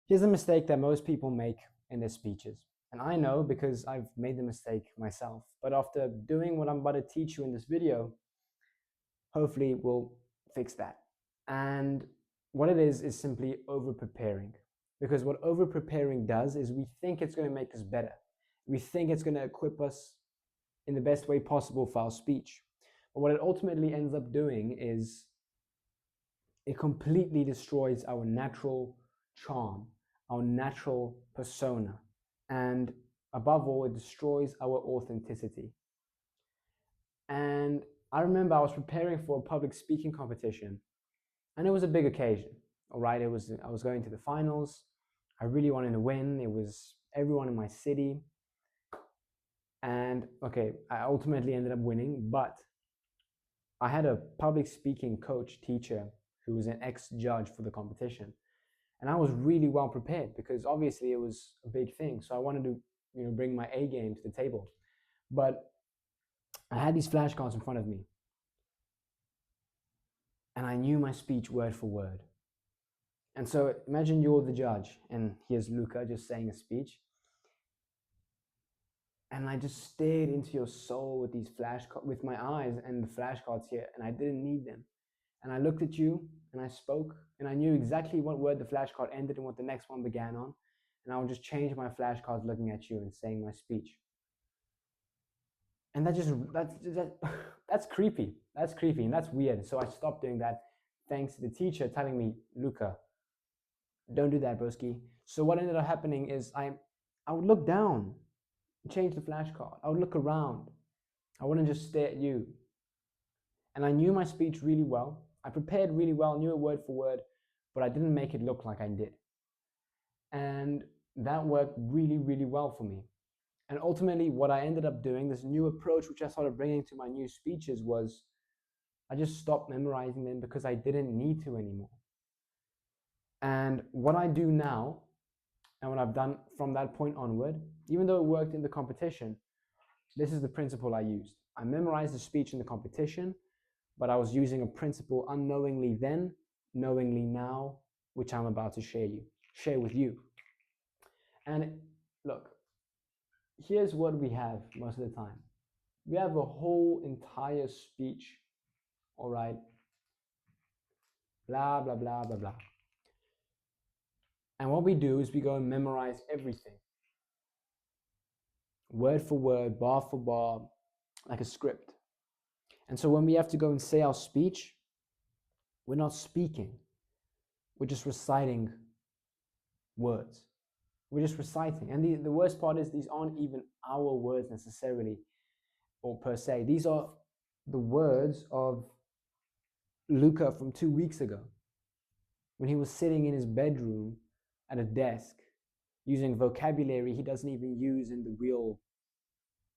Here's a mistake that most people make in their speeches. And I know because I've made the mistake myself. But after doing what I'm about to teach you in this video, hopefully we'll fix that. And what it is simply over preparing. Because what over preparing does is we think it's going to make us better. We think it's going to equip us in the best way possible for our speech. But what it ultimately ends up doing is it completely destroys our natural charm, our natural persona, and above all, it destroys our authenticity. And I remember I was preparing for a public speaking competition, and it was a big occasion. All right, I was going to the finals. I really wanted to win. It was everyone in my city, and okay, I ultimately ended up winning. But I had a public speaking coach, teacher, who was an ex-judge for the competition, and I was really well prepared because obviously it was a big thing. So I wanted to, bring my A game to the table. But I had these flashcards in front of me, and I knew my speech word for word. And so imagine you're the judge, and here's Luca just saying a speech, and I just stared into your soul with these with my eyes and the flashcards here, and I didn't need them. And I looked at you, and I spoke, and I knew exactly what word the flashcard ended and what the next one began on, and I would just change my flashcards looking at you and saying my speech. And that's creepy. That's creepy, and that's weird. So I stopped doing that, thanks to the teacher telling me, Luca, don't do that, broski. So what ended up happening is I would look down, change the flashcard. I would look around. I wouldn't just stare at you. And I knew my speech really well. I prepared really well, knew it word for word, but I didn't make it look like I did. And that worked really, really well for me. And ultimately, what I ended up doing, this new approach which I started bringing to my new speeches, was I just stopped memorizing them because I didn't need to anymore. And what I do now, and what I've done from that point onward, even though it worked in the competition, this is the principle I used. I memorized the speech in the competition, but I was using a principle unknowingly then, knowingly now, which I'm about to share with you. And look, here's what we have most of the time. We have a whole entire speech, all right? Blah, blah, blah, blah, blah. And what we do is we go and memorize everything, word for word, bar for bar, like a script. And so when we have to go and say our speech, we're not speaking. We're just reciting words. We're just reciting. And the worst part is these aren't even our words necessarily or per se. These are the words of Luca from 2 weeks ago when he was sitting in his bedroom at a desk using vocabulary he doesn't even use in the real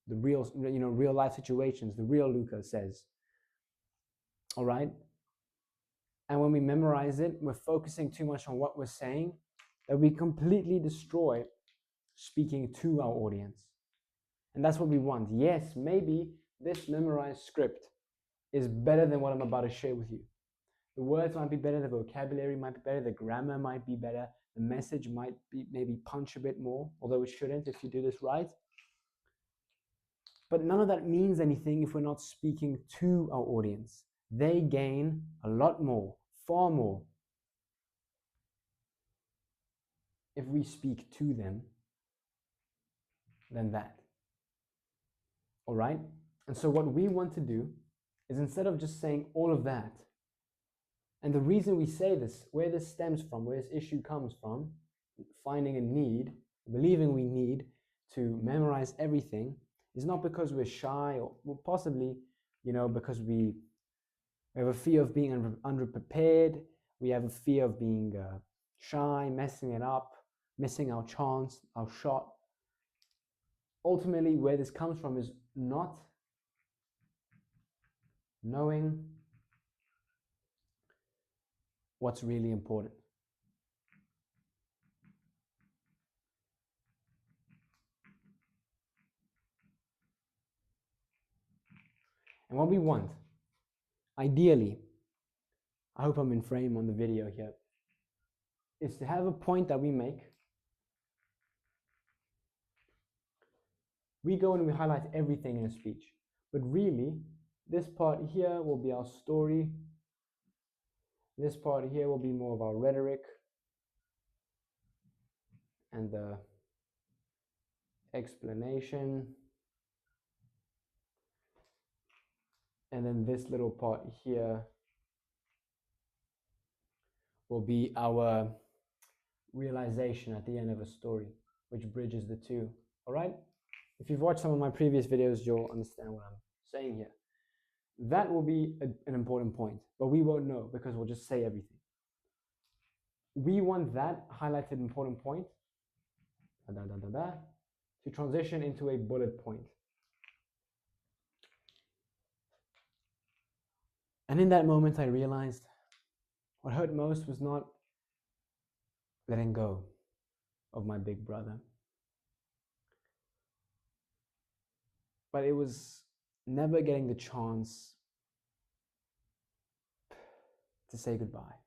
real life situations. The real Luca says. All right? And when we memorize it, we're focusing too much on what we're saying that we completely destroy speaking to our audience. And that's what we want. Yes, maybe this memorized script is better than what I'm about to share with you. The words might be better, the vocabulary might be better, the grammar might be better, the message might be maybe punch a bit more, although it shouldn't if you do this right. But none of that means anything if we're not speaking to our audience. They gain a lot more, far more, if we speak to them than that. All right? And so what we want to do is, instead of just saying all of that, and the reason we say this, where this stems from, where this issue comes from, finding a need, believing we need to memorize everything, is not because we're shy or possibly, because we have a fear of being underprepared. We have a fear of being shy, messing it up, missing our chance, our shot. Ultimately, where this comes from is not knowing what's really important. And what we want, ideally, I hope I'm in frame on the video here. is to have a point that we make. We go and we highlight everything in a speech, but really, this part here will be our story. This part here will be more of our rhetoric and the explanation. And then this little part here will be our realization at the end of a story, which bridges the two. All right? If you've watched some of my previous videos, you'll understand what I'm saying here. That will be an important point, but we won't know because we'll just say everything. We want that highlighted important point to transition into a bullet point. And in that moment, I realized what hurt most was not letting go of my big brother, but it was never getting the chance to say goodbye.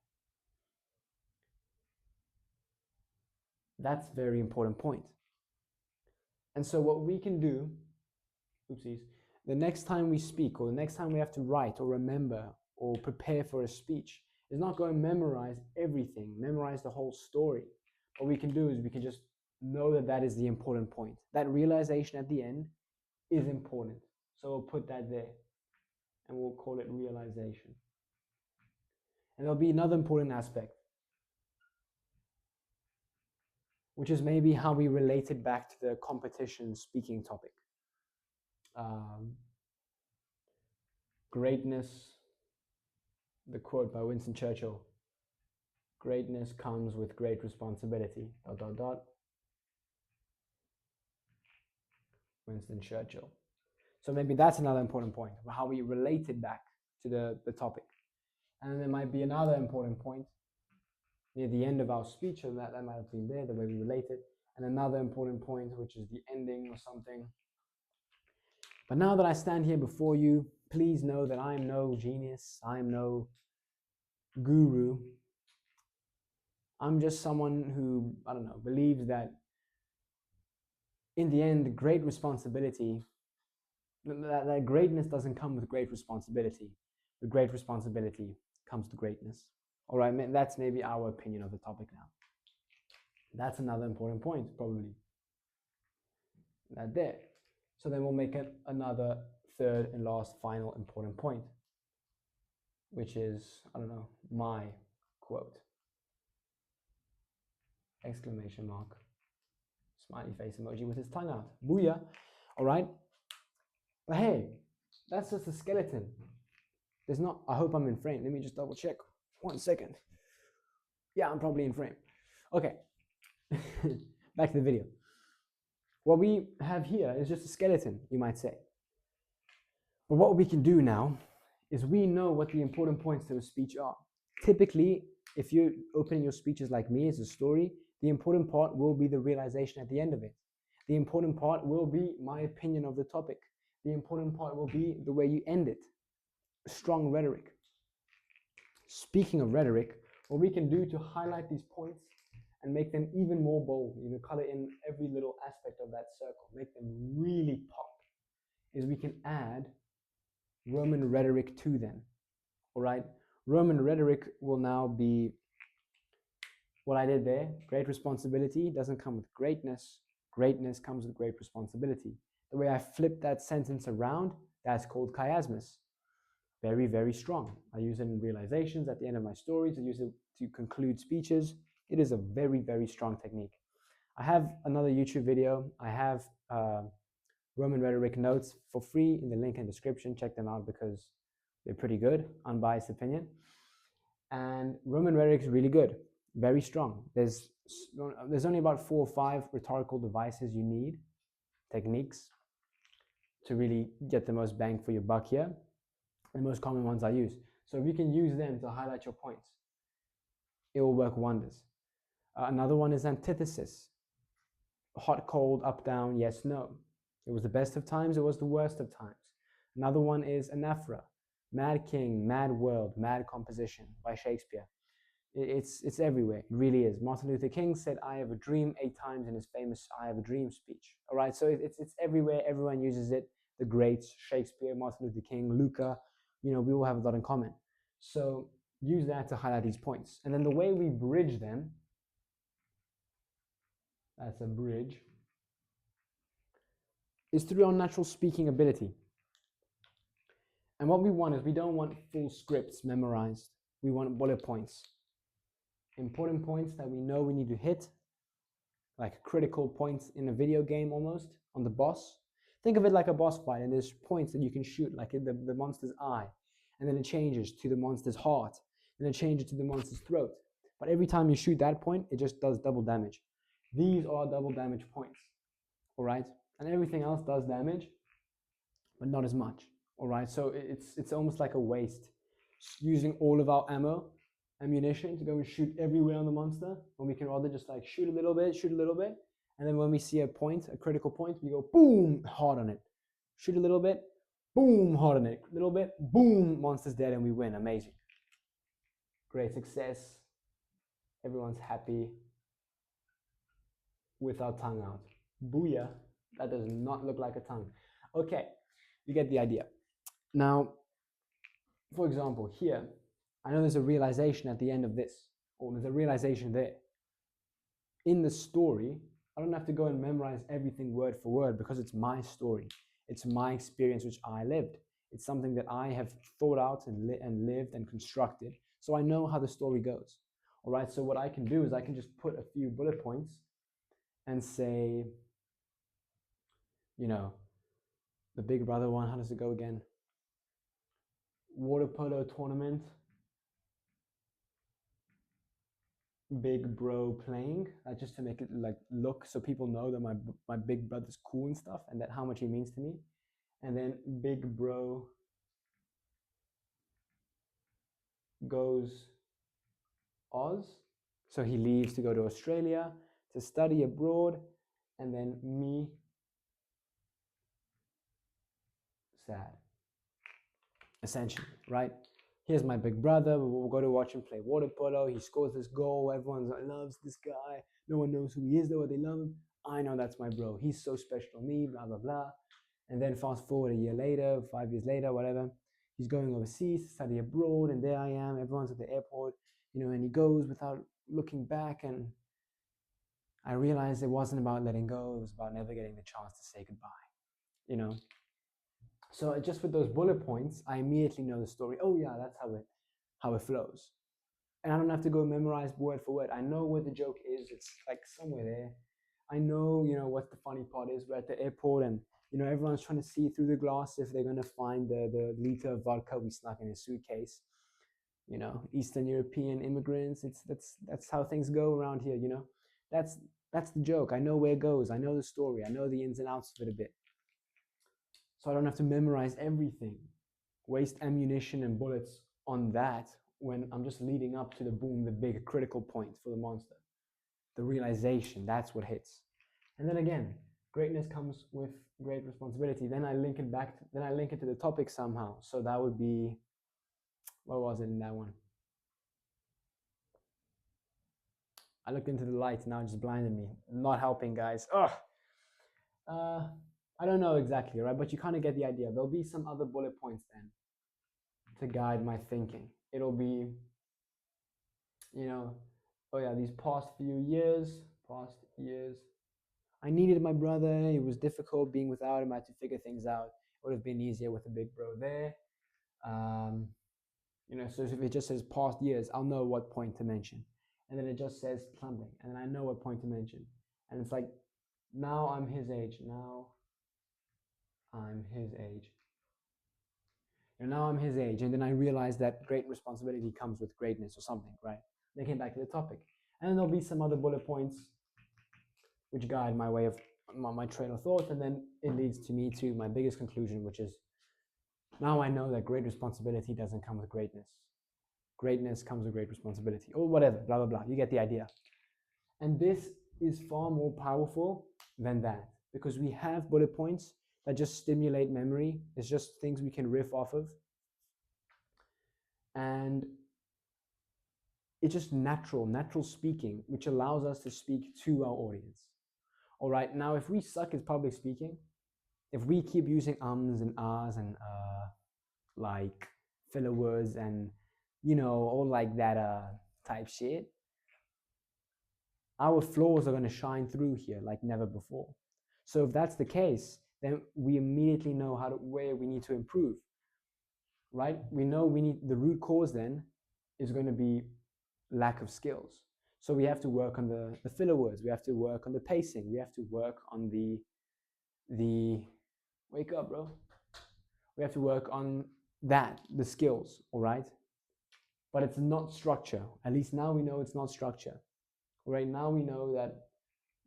That's a very important point. And so what we can do, oopsies, the next time we speak or the next time we have to write or remember or prepare for a speech is not go and memorize everything, memorize the whole story. What we can do is we can just know that that is the important point. That realization at the end is important. So we'll put that there and we'll call it realization. And there'll be another important aspect, which is maybe how we relate it back to the competition speaking topic. Greatness, the quote by Winston Churchill, greatness comes with great responsibility, ... Winston Churchill. So maybe that's another important point, how we relate it back to the topic. And there might be another important point near the end of our speech, and that might have been there, the way we relate it, and another important point, which is the ending or something. But now that I stand here before you, please know that I am no genius, I am no guru. I'm just someone who, I don't know, believes that in the end, great responsibility, that greatness doesn't come with great responsibility. With great responsibility comes to greatness. All right, that's maybe our opinion of the topic now. That's another important point, probably. That there. So then we'll make another third and last final important point, which is, I don't know, my quote. Exclamation mark. Smiley face emoji with his tongue out. Booyah. All right. But hey, that's just a skeleton. There's not, I hope I'm in frame. Let me just double check. 1 second. Yeah, I'm probably in frame. Okay. Back to the video. What we have here is just a skeleton, you might say. But what we can do now is we know what the important points to a speech are. Typically, if you're opening your speeches like me as a story, the important part will be the realization at the end of it. The important part will be my opinion of the topic. The important part will be the way you end it. Strong rhetoric. Speaking of rhetoric, what we can do to highlight these points and make them even more bold, color in every little aspect of that circle, make them really pop, is we can add Roman rhetoric to them. All right? Roman rhetoric will now be what I did there. Great responsibility doesn't come with greatness. Greatness comes with great responsibility. The way I flip that sentence around, that's called chiasmus. Very, very strong. I use it in realizations at the end of my stories. I use it to conclude speeches. It is a very, very strong technique. I have another YouTube video. I have Roman rhetoric notes for free in the link in the description. Check them out because they're pretty good, unbiased opinion. And Roman rhetoric is really good, very strong. There's only about 4 or 5 rhetorical devices you need, techniques, to really get the most bang for your buck here. The most common ones I use. So if you can use them to highlight your points, it will work wonders. Another one is antithesis. Hot, cold, up, down, yes, no. It was the best of times, it was the worst of times. Another one is anaphora. Mad king, mad world, mad composition by Shakespeare. It's everywhere. It really is. Martin Luther King said, "I have a dream" 8 times in his famous "I have a dream" speech. All right, so it's everywhere. Everyone uses it. The greats, Shakespeare, Martin Luther King, Luca, we all have a lot in common. So use that to highlight these points. And then the way we bridge them, that's a bridge, is through our natural speaking ability. And what we want is, we don't want full scripts memorized. We want bullet points. Important points that we know we need to hit, like critical points in a video game almost, on the boss. Think of it like a boss fight, and there's points that you can shoot, like in the monster's eye, and then it changes to the monster's heart, and it changes to the monster's throat. But every time you shoot that point, it just does double damage. These are double damage points, all right? And everything else does damage, but not as much, all right? So it's almost like a waste, using all of our ammunition to go and shoot everywhere on the monster, when we can rather just like shoot a little bit, and then when we see a point, a critical point, we go boom, hard on it. Shoot a little bit, boom, hard on it. A little bit, boom, monster's dead, and we win. Amazing. Great success. Everyone's happy with our tongue out. Booyah. That does not look like a tongue. Okay, you get the idea. Now, for example, here, I know there's a realization at the end of this, or there's a realization there. In the story, I don't have to go and memorize everything word for word, because it's my story. It's my experience which I lived. It's something that I have thought out and lived and constructed. So I know how the story goes. All right, so what I can do is I can just put a few bullet points and say, the Big Brother one, how does it go again? Water polo tournament, big bro playing, just to make it like look, so people know that my big brother's cool and stuff, and that how much he means to me. And then big bro goes Oz, so he leaves to go to Australia to study abroad, and then me sad, essentially, right? Here's my big brother, we'll go to watch him play water polo, he scores this goal, everyone loves this guy, no one knows who he is though, they love him. I know that's my bro, he's so special to me, blah blah blah. And then fast forward a year later, 5 years later, whatever, he's going overseas to study abroad, and there I am, everyone's at the airport, and he goes without looking back, and I realized it wasn't about letting go, it was about never getting the chance to say goodbye. So just with those bullet points, I immediately know the story. Oh yeah, that's how it flows. And I don't have to go memorize word for word. I know where the joke is. It's like somewhere there. I know, what the funny part is. We're at the airport, and everyone's trying to see through the glass if they're gonna find the liter of vodka we snuck in his suitcase. Eastern European immigrants. That's how things go around here. That's the joke. I know where it goes. I know the story. I know the ins and outs of it a bit. So I don't have to memorize everything, waste ammunition and bullets on that, when I'm just leading up to the boom, the big critical point for the monster. The realization, that's what hits. And then again, greatness comes with great responsibility. Then I link it to the topic somehow. So that would be, what was it in that one? I looked into the light, now it just blinded me. Not helping, guys. I don't know exactly, right? But you kind of get the idea. There'll be some other bullet points then to guide my thinking. It'll be, oh yeah, these past years, I needed my brother. It was difficult being without him. I had to figure things out. It would have been easier with a big bro there. So if it just says past years, I'll know what point to mention. And then it just says something, and then I know what point to mention. And it's like, now I'm his age. Now I'm his age. And then I realized that great responsibility comes with greatness or something, right? They came back to the topic. And then there'll be some other bullet points which guide my way of my train of thought. And then it leads to me to my biggest conclusion, which is, now I know that great responsibility doesn't come with greatness. Greatness comes with great responsibility, or whatever, blah, blah, blah. You get the idea. And this is far more powerful than that, because we have bullet points that just stimulate memory. It's just things we can riff off of. And it's just natural speaking, which allows us to speak to our audience. All right, now if we suck at public speaking, if we keep using ums and ahs and like filler words and all like that type shit, our flaws are going to shine through here like never before. So if that's the case, then we immediately know where we need to improve, right? We know we need the root cause then is going to be lack of skills. So we have to work on the filler words. We have to work on the pacing. We have to work on the wake up, bro. We have to work on the skills, all right? But it's not structure. At least now we know it's not structure. Right now we know that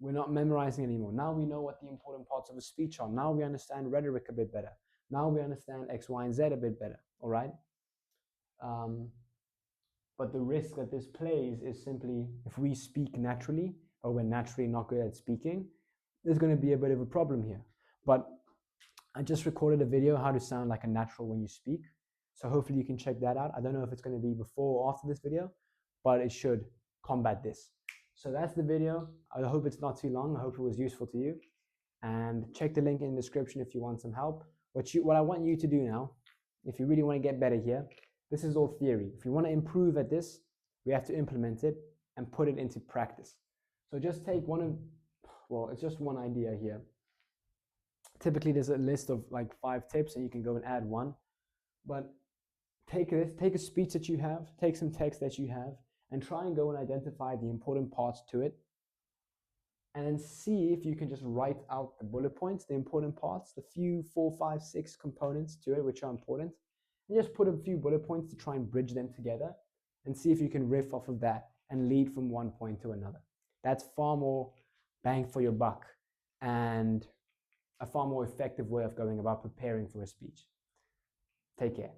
we're not memorizing anymore. Now we know what the important parts of a speech are. Now we understand rhetoric a bit better. Now we understand X, Y, and Z a bit better, all right? But the risk that this plays is simply if we speak naturally, or we're naturally not good at speaking, there's going to be a bit of a problem here. But I just recorded a video how to sound like a natural when you speak. So hopefully you can check that out. I don't know if it's going to be before or after this video, but it should combat this. So that's the video. I hope it's not too long. I hope it was useful to you. And check the link in the description if you want some help. What I want you to do now, if you really want to get better here, this is all theory. If you want to improve at this, we have to implement it and put it into practice. So just take it's just one idea here. Typically there's a list of like 5 tips and you can go and add one. But take a speech that you have, take some text that you have, and try and go and identify the important parts to it. And then see if you can just write out the bullet points, the important parts, the few 4, 5, 6 components to it which are important. And just put a few bullet points to try and bridge them together and see if you can riff off of that and lead from one point to another. That's far more bang for your buck and a far more effective way of going about preparing for a speech. Take care.